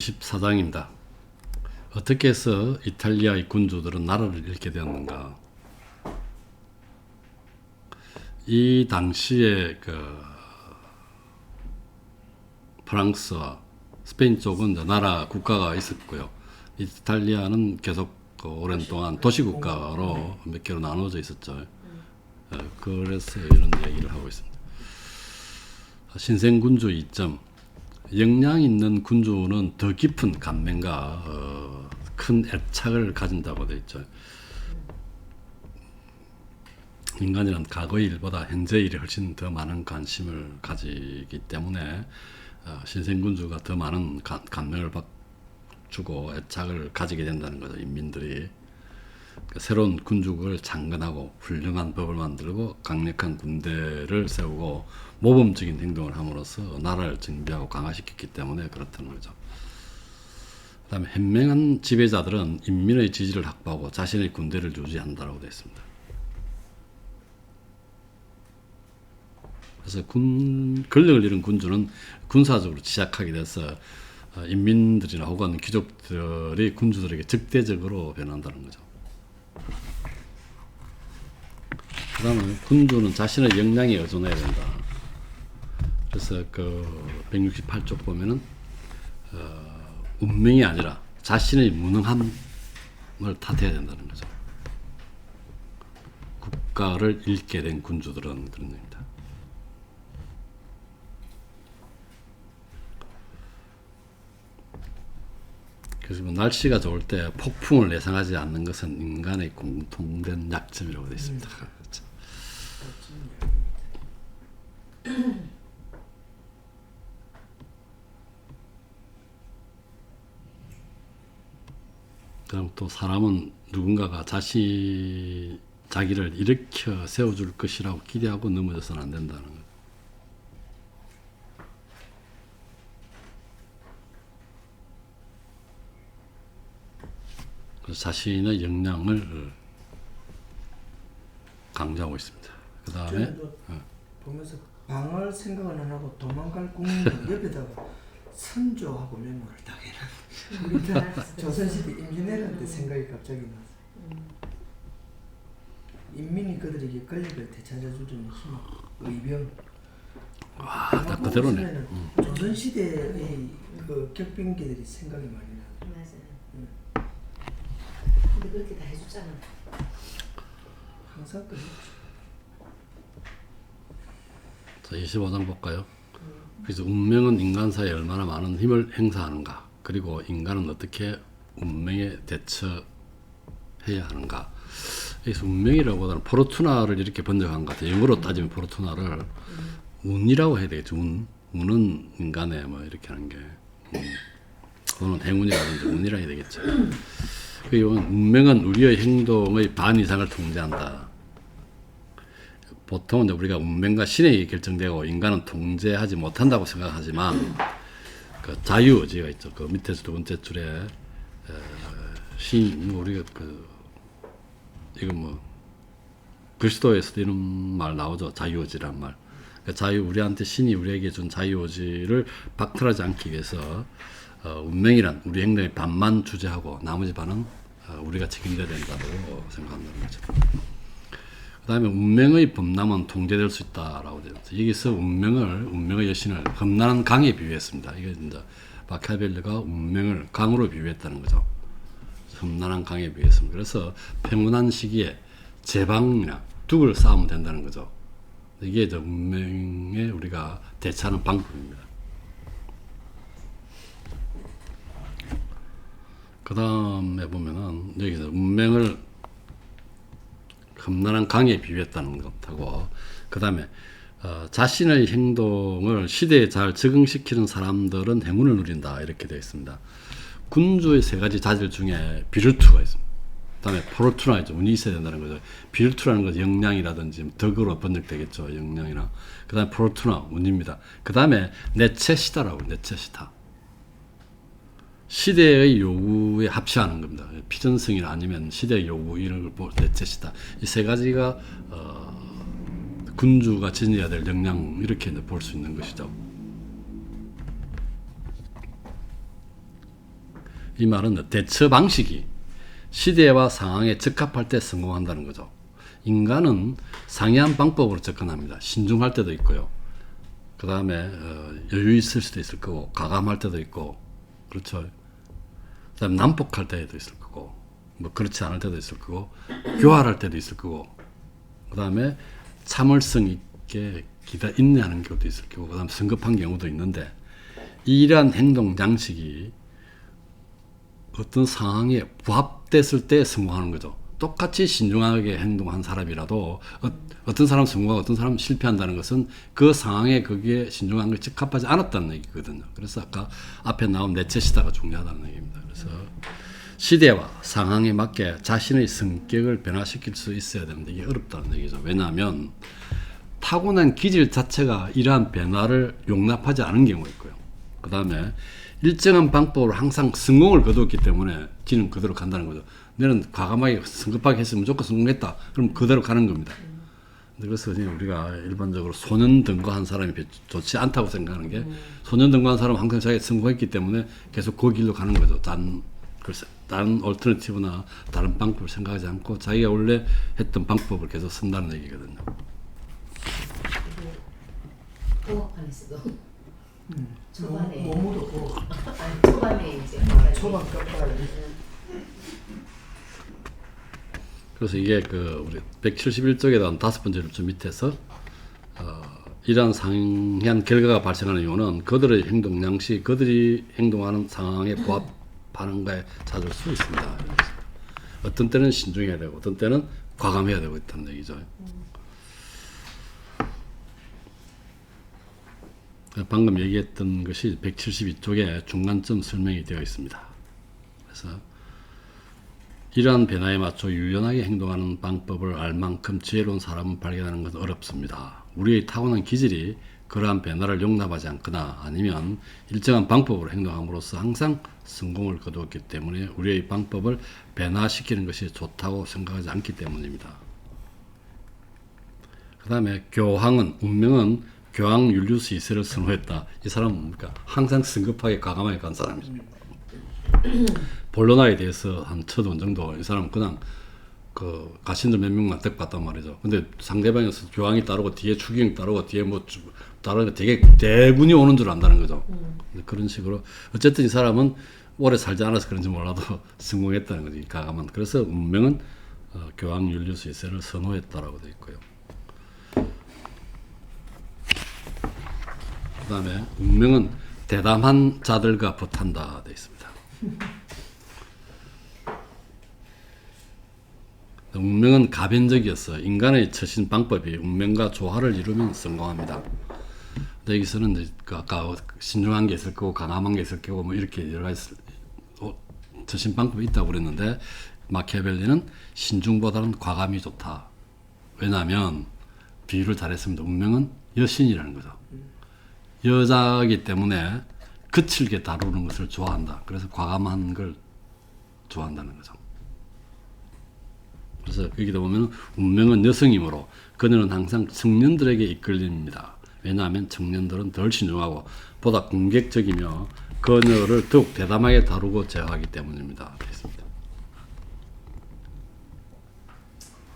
14장입니다. 어떻게 해서 이탈리아의 군주들은 나라를 잃게 되었는가? 이 당시에 프랑스와 스페인 쪽은 나라 국가가 있었고요. 이탈리아는 계속 오랜 동안 도시국가로 몇 개로 나눠져 있었죠. 그래서 이런 얘기를 하고 있습니다. 신생군주 2점. 역량 있는 군주는 더 깊은 감명과 큰 애착을 가진다고 되어 있죠. 인간이란 과거의 일보다 현재의 일에 훨씬 더 많은 관심을 가지기 때문에 신생군주가 더 많은 감명을 주고 애착을 가지게 된다는 거죠. 인민들이 새로운 군주국을 창건하고 훌륭한 법을 만들고 강력한 군대를 세우고 모범적인 행동을 함으로써 나라를 정비하고 강화시켰기 때문에 그렇다는 거죠. 그 다음에 현명한 지배자들은 인민의 지지를 확보하고 자신의 군대를 유지한다고 되어 있습니다. 그래서 권력을 잃은 군주는 군사적으로 취약하게 돼서 인민들이나 혹은 귀족들이 군주들에게 적대적으로 변한다는 거죠. 그 다음에 군주는 자신의 역량에 의존해야 된다. 그래서 168쪽 보면은 운명이 아니라 자신의 무능함을 탓해야 된다는 거죠. 국가를 잃게 된 군주들은 그런 겁니다. 그래서 날씨가 좋을 때 폭풍을 예상하지 않는 것은 인간의 공통된 약점이라고 되어 있습니다. 그렇죠. 그럼 또 사람은 누군가가 자기를 일으켜 세워줄 것이라고 기대하고 넘어져서는 안 된다는 거예요. 그래서 자신의 역량을 강조하고 있습니다. 그 다음에 보면서 방어할 생각은 안 하고 도망갈 국민을 옆에다가 선조하고 메모를 딱 해놨어요. 우리가 조선시대 임진왜란때 생각이 갑자기 나서 인민이 그들에게 권력을 되찾아주려는 힘, 의병. 와, 딱 그대로네. 조선시대의 그 격변기들이 생각이 많이 나요. 맞아요. 근데 그렇게 다 해줬잖아. 항상 그래. 자, 25장 볼까요? 그래서 운명은 인간사에 얼마나 많은 힘을 행사하는가, 그리고 인간은 어떻게 운명에 대처해야 하는가. 그래서 운명이라고 보다는 포르투나를 이렇게 번역한 것 같아요. 영어로 따지면 포르투나를 운이라고 해야 되겠죠. 운은 인간의 이렇게 하는 게 또는 행운이라든지 운이라 해야 되겠죠. 그리고 운명은 우리의 행동의 반 이상을 통제한다. 보통은 우리가 운명과 신에 결정되고 인간은 통제하지 못한다고 생각하지만 자유의지가 있죠. 그 밑에서 두 번째 줄에 우리가 이거 그리스도에서도 이런 말 나오죠. 자유의지란 말. 우리한테 신이 우리에게 준 자유의지를 박탈하지 않기 위해서 운명이란 우리 행동의 반만 주재하고 나머지 반은 우리가 책임져야 된다고 생각한다는 거죠. 그 다음에 운명의 범람은 통제될 수 있다라고 되어 있습니다. 여기서 운명의 여신을 험난한 강에 비유했습니다. 이게 이제 마키아벨리가 운명을 강으로 비유했다는 거죠. 험난한 강에 비유했습니다. 그래서 평온한 시기에 제방이나 둑을 쌓으면 된다는 거죠. 이게 이제 운명에 우리가 대처하는 방법입니다. 그 다음에 보면은 여기서 운명을 험난한 강에 비유했다는 것하고, 그 다음에 자신의 행동을 시대에 잘 적응시키는 사람들은 행운을 누린다 이렇게 되어 있습니다. 군주의 세 가지 자질 중에 비르투가 있습니다. 그 다음에 포르투나 있죠. 운이 있어야 된다는 거죠. 비르투라는 것은 역량이라든지 덕으로 번역되겠죠. 역량이나. 그 다음에 포르투나 운입니다. 그 다음에 네체시타라고 네체시타. 시대의 요구에 합치하는 겁니다. 피전성이나 아니면 시대의 요구 이런 걸 네체시타. 이 세 가지가 군주가 지녀야 될 역량 이렇게 볼 수 있는 것이죠. 이 말은 대처 방식이 시대와 상황에 적합할 때 성공한다는 거죠. 인간은 상이한 방법으로 접근합니다. 신중할 때도 있고요. 그 다음에 여유 있을 수도 있을 거고, 가감할 때도 있고, 그렇죠. 그 다음에 난폭할 때도 있을 거고, 뭐 그렇지 않을 때도 있을 거고, 교활할 때도 있을 거고, 그 다음에 참을성 있게 인내하는 경우도 있을 거고, 그 다음에 성급한 경우도 있는데, 이러한 행동 양식이 어떤 상황에 부합됐을 때 성공하는 거죠. 똑같이 신중하게 행동한 사람이라도 어떤 사람 성공하고 어떤 사람 실패한다는 것은 그 상황에 거기에 신중한 걸 적합하지 않았다는 얘기거든요. 그래서 아까 앞에 나온 내체 시다가 중요하다는 얘기입니다. 그래서 시대와 상황에 맞게 자신의 성격을 변화시킬 수 있어야 되는데 이게 어렵다는 얘기죠. 왜냐하면 타고난 기질 자체가 이러한 변화를 용납하지 않은 경우가 있고요. 그 다음에 일정한 방법으로 항상 성공을 거두었기 때문에 지는 그대로 간다는 거죠. 너는 과감하게 성급하게 했으면 무조건 성공했다. 그럼 그대로 가는 겁니다. 그래서 우리가 일반적으로 소년등거한 사람이 좋지 않다고 생각하는 게 소년등거한 사람은 항상 자기가 성공했기 때문에 계속 그 길로 가는 거죠. 다른 얼터너티브나 다른 방법을 생각하지 않고 자기가 원래 했던 방법을 계속 쓴다는 얘기거든요. 공업판에서도 초반에 몸으로 보고 아니 초반에 이제 초반 끝까지 그래서 이게 그 우리 171쪽에 나온 5번째 줄 밑에서 이러한 상이한 결과가 발생하는 이유는 그들의 행동 양식, 그들이 행동하는 상황에 부합하는 거에 찾을 수 있습니다. 어떤 때는 신중해야 되고 어떤 때는 과감해야 되고 있다는 얘기죠. 방금 얘기했던 것이 172쪽에 중간점 설명이 되어 있습니다. 그래서 이러한 변화에 맞춰 유연하게 행동하는 방법을 알 만큼 지혜로운 사람을 발견하는 것은 어렵습니다. 우리의 타고난 기질이 그러한 변화를 용납하지 않거나 아니면 일정한 방법으로 행동함으로써 항상 성공을 거두었기 때문에 우리의 방법을 변화시키는 것이 좋다고 생각하지 않기 때문입니다. 그 다음에 운명은 교황 율리우스 2세를 선호했다. 이 사람은 뭡니까? 항상 성급하게 과감하게 간 사람입니다. 볼로나에 대해서 한 첫원 정도 이 사람은 그냥 그 가신들 몇 명만 딱 봤단 말이죠. 근데 상대방에서 교황이 따르고 뒤에 추기경이 따르고 뒤에 뭐 따르니까 되게 대군이 오는 줄 안다는 거죠. 그런 식으로 어쨌든 이 사람은 오래 살지 않아서 그런지 몰라도 성공했다는 거지. 과감한. 그래서 운명은 교황 율리우스 2세를 선호했다라고 되어 있고요. 그 다음에 운명은 대담한 자들과 붙한다 되어 있습니다. 운명은 가변적이었어. 인간의 처신 방법이 운명과 조화를 이루면 성공합니다. 근데 여기서는 이제 아까 신중한 게 있을 거고 강함한 게 있을 거고 뭐 이렇게 여러 가지 처신 방법이 있다고 그랬는데 마키아벨리는 신중보다는 과감이 좋다. 왜냐하면 비유를 잘했습니다. 운명은 여신이라는 거죠. 여자이기 때문에 거칠게 다루는 것을 좋아한다. 그래서 과감한 걸 좋아한다는 거죠. 그래서 여기도 보면 운명은 여성이므로 그녀는 항상 청년들에게 이끌립니다. 왜냐하면 청년들은 덜 신중하고 보다 공격적이며 그녀를 더욱 대담하게 다루고 제어하기 때문입니다. 그렇습니다.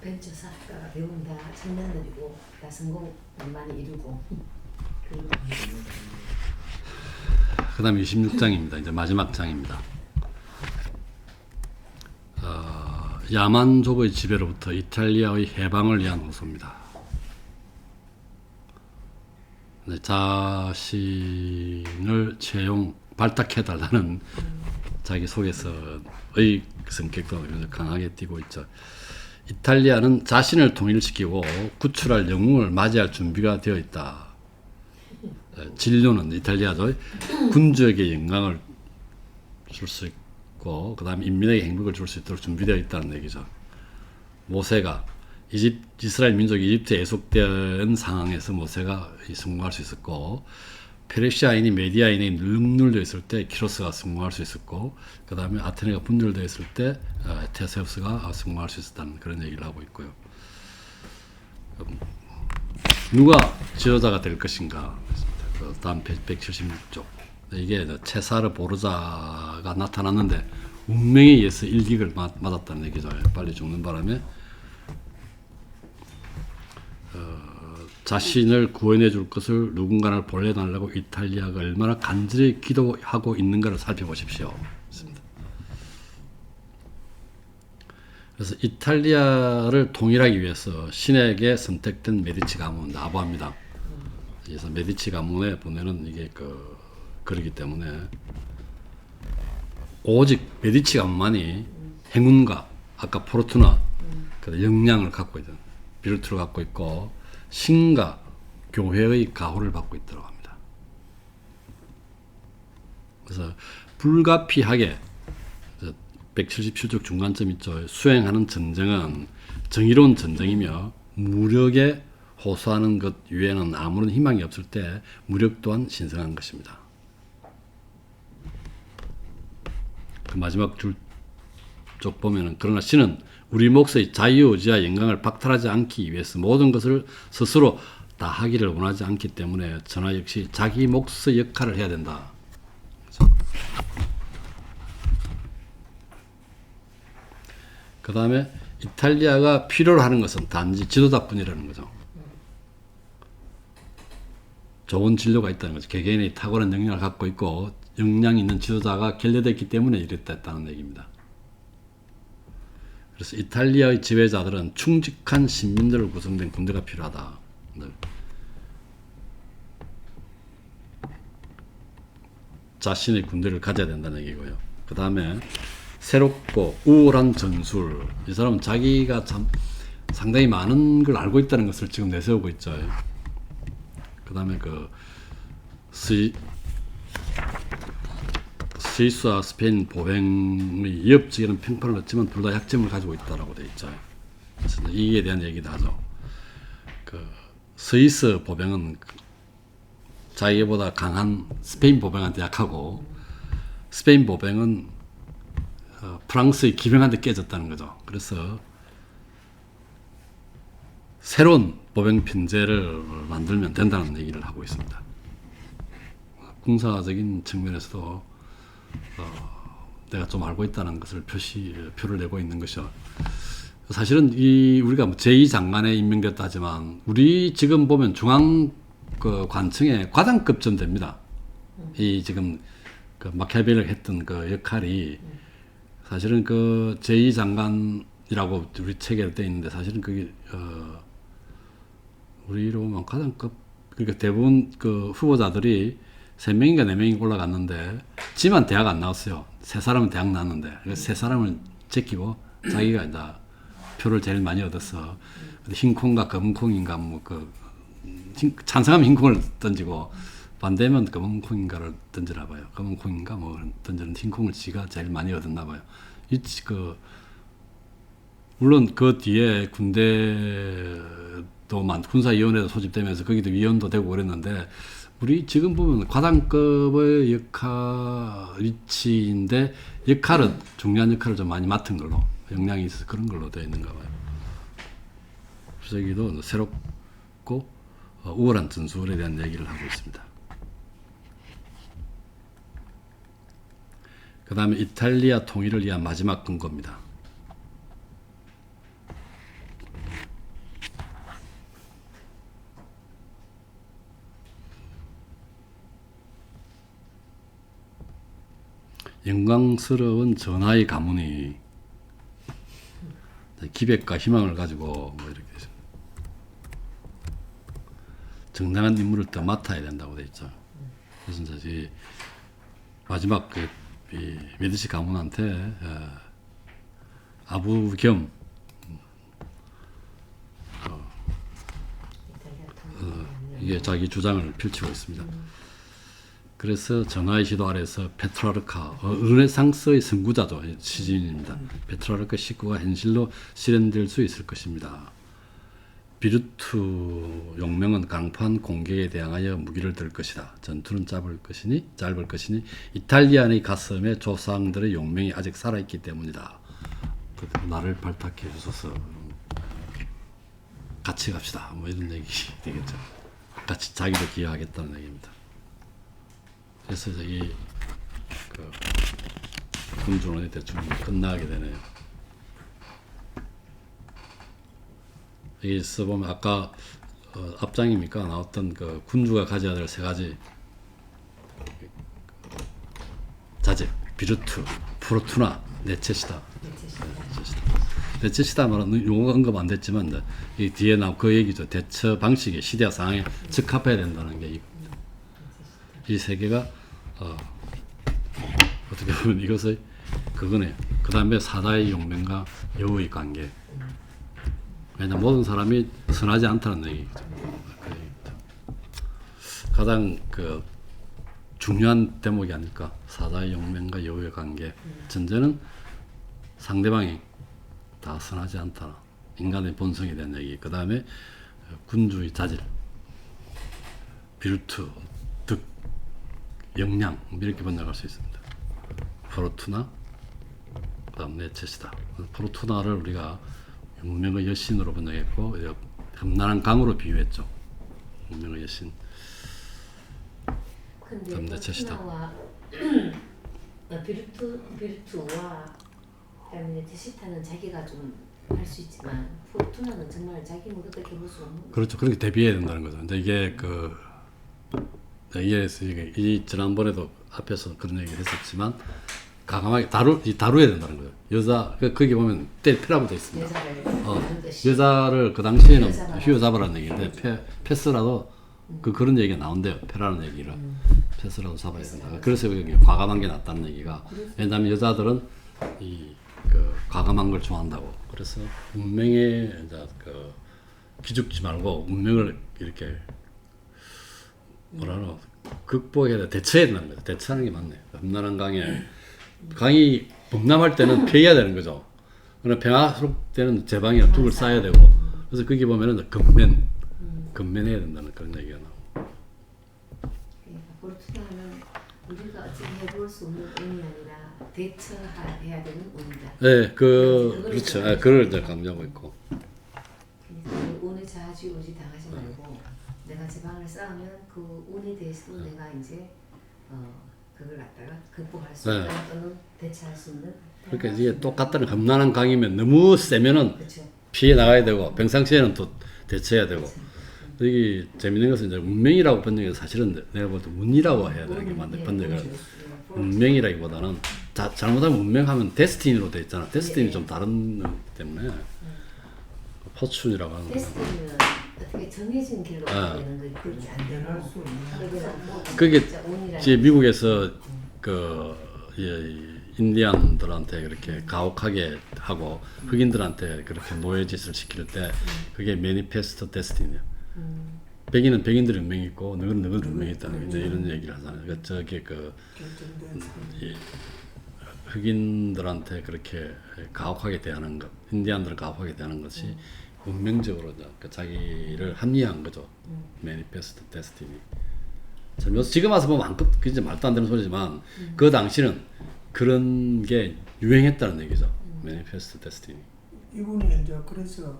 벤처사학과가 배운 다 청년들이고 다 성공 많이 이루고 그 다음에 26장입니다. 이제 마지막 장입니다. 야만족의 지배로부터 이탈리아의 해방을 위한 호소입니다. 네, 자신을 발탁해달라는 자기 속에서의 성격도 강하게 띄고 있죠. 이탈리아는 자신을 통일시키고 구출할 영웅을 맞이할 준비가 되어 있다. 진료는 이탈리아죠. 군주에게 영광을 줄 수 있고 그 다음에 인민에게 행복을 줄 수 있도록 준비되어 있다는 얘기죠. 모세가 이스라엘 민족이 이집트에 애속된 상황에서 모세가 성공할 수 있었고 페르시아인이 메디아인에 능률되어 있을 때 키로스가 성공할 수 있었고 그 다음에 아테네가 분열되어 있을 때 테세우스가 성공할 수 있었다는 그런 얘기를 하고 있고요. 누가 지도자가 될 것인가? 그 다음 176쪽. 이게 체사르 보르자가 나타났는데 운명에 의해서 일격을 맞았다는 얘기죠. 빨리 죽는 바람에 자신을 구원해 줄 것을 누군가를 보내달라고 이탈리아가 얼마나 간절히 기도하고 있는가를 살펴보십시오. 그래서 이탈리아를 통일하기 위해서 신에게 선택된 메디치 가문 아부합니다. 그래서 메디치 가문에 보내는 이게 그러기 때문에 오직 메디치 가문만이 행운과 아까 포르투나 그 역량을 갖고 있는 비르투를 갖고 있고 신과 교회의 가호를 받고 있다고 합니다. 그래서 불가피하게 177쪽 중간점 있죠. 수행하는 전쟁은 정의로운 전쟁이며 무력에 호소하는 것 외에는 아무런 희망이 없을 때 무력 또한 신성한 것입니다. 그 마지막 쪽 보면은 그러나 신은 우리 몫의 자유의지와 영광을 박탈하지 않기 위해서 모든 것을 스스로 다 하기를 원하지 않기 때문에 전하 역시 자기 몫의 역할을 해야 된다. 그 다음에 이탈리아가 필요로 하는 것은 단지 지도자뿐이라는 거죠. 좋은 진료가 있다는 거죠. 개개인의 탁월한 역량을 갖고 있고 역량 있는 지도자가 결례됐기 때문에 이랬다는 얘기입니다. 그래서 이탈리아의 지배자들은 충직한 신민들을 구성된 군대가 필요하다. 자신의 군대를 가져야 된다는 얘기고요. 그 다음에 새롭고 우월한 전술. 이 사람은 자기가 참 상당히 많은 걸 알고 있다는 것을 지금 내세우고 있죠. 그 다음에 스위스와 스페인 보병의 위협적인 평판을 얻지만 둘 다 약점을 가지고 있다라고 되어 있죠. 그래서 이에 대한 얘기도 하죠. 스위스 보병은 자기보다 강한 스페인 보병한테 약하고 스페인 보병은 프랑스의 기병한테 깨졌다는 거죠. 그래서 새로운 보병 편제를 만들면 된다는 얘기를 하고 있습니다. 군사적인 측면에서도 내가 좀 알고 있다는 것을 표를 내고 있는 것이죠. 사실은 우리가 제2장관에 임명됐다 하지만 우리 지금 보면 중앙 관청의 과장급쯤 됩니다. 이 지금 마키아벨리가 했던 그 역할이 사실은 제2장관이라고 우리 책에 되어 있는데 사실은 그게 우리로 보면 과장급 그러니까 대부분 후보자들이 3명인가 4명이 올라갔는데 지만 대학 안 나왔어요. 3사람은 대학 나왔는데 그래서 3사람을 제끼고 자기가 이제 표를 제일 많이 얻었어. 흰콩과 검은콩인가 찬성하면 흰콩을 던지고 반대면 검은콩인가를 던지나 봐요. 검은콩인가 던지는 흰콩을 지가 제일 많이 얻었나 봐요. 물론 그 뒤에 군대도 군사위원회도 소집되면서 거기도 위원도 되고 그랬는데 우리 지금 보면 과장급의 위치인데 중요한 역할을 좀 많이 맡은 걸로 역량이 있어서 그런 걸로 되어 있는가 봐요. 그래서 여기도 새롭고 우월한 전술에 대한 얘기를 하고 있습니다. 그 다음에 이탈리아 통일을 위한 마지막 근거입니다. 영광스러운 전하의 가문이 기백과 희망을 가지고 이렇게 정당한 임무를 더 맡아야 된다고 되어 있죠. 그래서 이제 마지막 메디치 가문한테 아부 겸 이게 자기 주장을 펼치고 있습니다. 그래서 전하의 지도 아래서 페트라르카, 르네상스의 선구자죠. 시진입니다. 페트라르카 식구가 현실로 실현될 수 있을 것입니다. 비르투 용명은 강판 공격에 대항하여 무기를 들 것이다. 전투는 짧을 것이니 이탈리아의 가슴에 조상들의 용명이 아직 살아있기 때문이다. 나를 발탁해 주셔서 같이 갑시다. 이런 얘기 되겠죠. 같이 자기도 기여하겠다는 얘기입니다. 그래서 이 그 군주론이 대충 끝나게 되네요. 여기 써보면 아까 앞장입니까 나왔던 그 군주가 가져야 될 세 가지 자질, 비르투, 포르투나, 네체시다. 네체시다 말은 용어가 언급 안 됐지만 이 뒤에 나온 그 얘기죠. 대처 방식이 시대와 상황에 적합해야 된다는 게 이 세 개가 어떻게 보면 이것의 그거네요. 그 다음에 사다의 용맹과 여우의 관계. 왜냐면 모든 사람이 선하지 않다는 얘기죠. 그 얘기입니다. 가장 그 중요한 대목이 아닐까. 사다의 용맹과 여우의 관계. 전제는 상대방이 다 선하지 않다. 인간의 본성에 대한 얘기. 그 다음에 군주의 자질, 빌투, 득, 역량 이렇게 번역할 수 있습니다. 포르투나, 그 다음 네체시다. 포르투나를 우리가 용맹의 여신으로 번역했고 험난한 강으로 비유했죠. 용맹의 여신. 근데 네체시다. 포르투나와 비르투와 그다음에 네체시타는 자기가 좀 할 수 있지만 포르투나는 정말 자기 모두 그렇게 볼 수 없는 거죠. 그렇죠. 그렇게 대비해야 된다는 거죠. 근데 이게 이 지난번에도 앞에서 그런 얘기를 했었지만 과감하게 다루어야 된다는 거예요. 여자 거기 보면 패라고 돼 있습니다. 여자를 다른 뜻이. 여자를 그 당시에는 휘어잡아라. 휘어잡으라는 얘기인데 패스라도 그런 얘기가 나온대요. 패라는 얘기를 패스라도 잡아야 된다. 그래서 여기 과감한 게 낫다는 얘기가. 왜냐하면 여자들은 그 과감한 걸 좋아한다고. 그래서 운명에 이제 기죽지 말고 운명을 이렇게 뭐라노 극복해야 돼. 대처해야 된다는 거죠. 대처하는 게 맞네요. 험난한 강이 범람할 때는 피해야 되는 거죠. 그러나 평화스러울 때는 제방이나 둑을 쌓아야 되고. 그래서 거기 보면은 근면해야 된다는 그런 얘기가 나오고. 그러니까 포르투나는 우리가 어찌 해볼 수 없는 운이 아니라 대처해야 되는 운이다. 네, 그렇죠. 네, 그걸 이제 강조하고 있고. 그래서 운의 좌지우지 당하지 말고 내가 제 방을 쌓으면 그 운에 대해서도 내가 이제 그걸 갖다가 극복할 수 네. 있다 또는 대처할 수 있는. 그러니까 이게 똑같다는 험난한 강이면 너무 세면은 그렇죠. 피해 나가야 되고 평상시에는 또 대처해야 되고. 여기 재밌는 것은 이제 운명이라고 번역해서 사실은 내가 볼 때 운이라고 해야 되는 게 맞는데 번역을 운명이라기보다는 잘못하면 운명하면 데스티니로 돼 있잖아. 데스티니 좀 다른 거기 때문에 포춘이라고 하는 거. 데스티니는 어떻게 정해진 길로 가야 되는 거기 그렇지. 때문에 안 되고 변할 수 없는. 그래서 그게 진짜 운이라는 이제 미국에서 인디안들한테 그렇게 가혹하게 하고 흑인들한테 그렇게 노예짓을 시킬 때 그게 매니페스토 데스티니야. 백인은 백인들의 운명이 있고 너는 운명이 있다는 이제 이런 얘기를 하잖아요. 그러니까 저게 결정된 삶. 흑인들한테 그렇게 가혹하게 대하는 것, 인디안들을 가혹하게 대하는 것이 운명적으로 자기를 합리화한 거죠. 매니페스토 데스티니. 지금 와서 보면 그게 말도 안 되는 소리지만 그 당시는 그런 게 유행했다는 얘기죠. 매니페스토 데스티니. 이분이 이제 그래서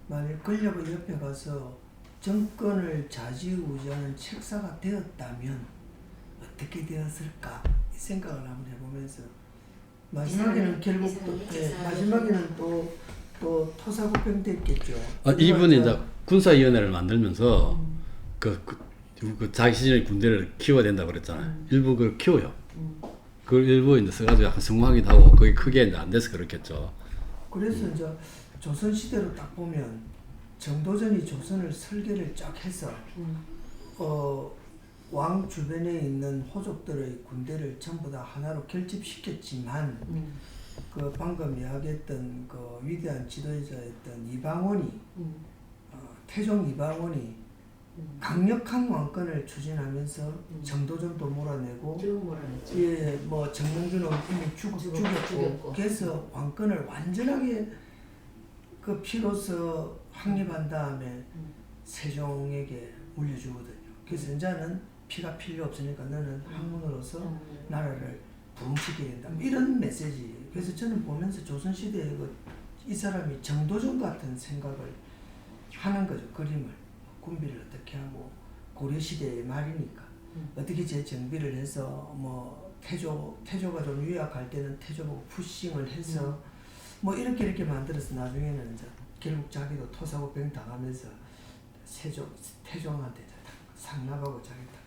만약 권력의 옆에 가서 정권을 좌지우지하는 책사가 되었다면 어떻게 되었을까 이 생각을 한번 해보면서 마지막에는 결국 마지막에는 또 토사구팽 됐겠죠. 이분이 이제 군사위원회를 만들면서 그 자기 시절의 군대를 키워야 된다고 그랬잖아요. 일부 그걸 키워요. 그 일부 이제 써가지고 약간 성공하기도 하고 그게 크게 이제 안 돼서 그렇겠죠. 그래서 이제 조선 시대로 딱 보면 정도전이 조선을 설계를 쫙 해서 왕 주변에 있는 호족들의 군대를 전부 다 하나로 결집시켰지만 그 방금 이야기했던 그 위대한 지도자였던 이방원이 태종 이방원이 강력한 왕권을 추진하면서 정도전도 몰아내고 뭐 정몽준은 이미 죽였고 그래서 왕권을 완전하게 그 피로서 확립한 다음에 세종에게 물려주거든요. 그래서 이제는 피가 필요 없으니까 너는 학문으로서 나라를 부흥시켜야 된다. 이런 메시지. 그래서 저는 보면서 조선시대에 이 사람이 정도전 같은 생각을 하는 거죠. 그림을. 군비를 어떻게 하고 고려시대의 말이니까. 어떻게 재정비를 해서 뭐 태조가 좀 유약할 때는 태조 보고 푸싱을 해서 뭐 이렇게 만들어서 나중에는 이제 결국 자기도 토사구 병 당하면서 태종한테 상납하고 자기 다